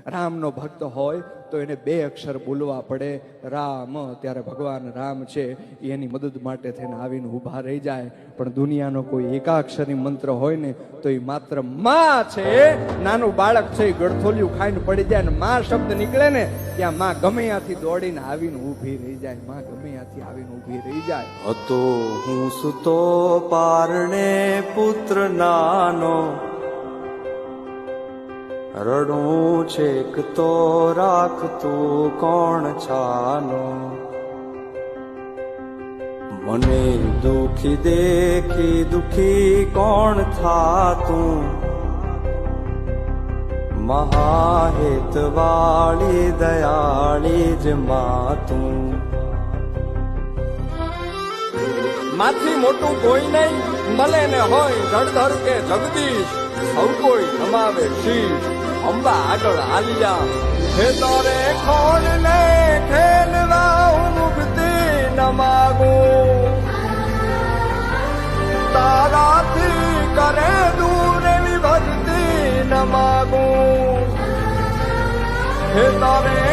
રામનો ભક્ત હોય તો એને 2 અક્ષર બોલવા પડે, રામ. ત્યારે ભગવાન રામ છે એની મદદ માટે થઈને આવીને ઊભા રહી જાય. પણ દુનિયાનો કોઈ એકાક્ષરી મંત્ર હોય ને તો એ માત્ર માં છે. નાનું બાળક છે એ ગળથોલિયું ખાઈને પડી જાય ને માં શબ્દ નીકળે ને ત્યાં માં ગમે ત્યાંથી દોડીને આવીને ઊભી રહી જાય. માં ગમે ત્યાંથી આવીને ઊભી રહી જાય. હતો હું સુતો પારણે પુત્ર નાનો, રડું છેક તો રાખતું કોણ છાનો. મને દુખી દેખી દુખી કોણ થાતું, મહાહેત વાળી દયાળી જ માતું. માથી મોટું કોઈ નહીં, મળે ને હોય જળધર કે જગદીશ, સૌ કોઈ નમાવે શીશ. અંબા આગળ આલિયા હે તારે ખોડ ને ખેલવા હું મુક્તિ ન માગું. તારાથી કરે દૂર એવી ભક્તિ ન માગું. હે તારે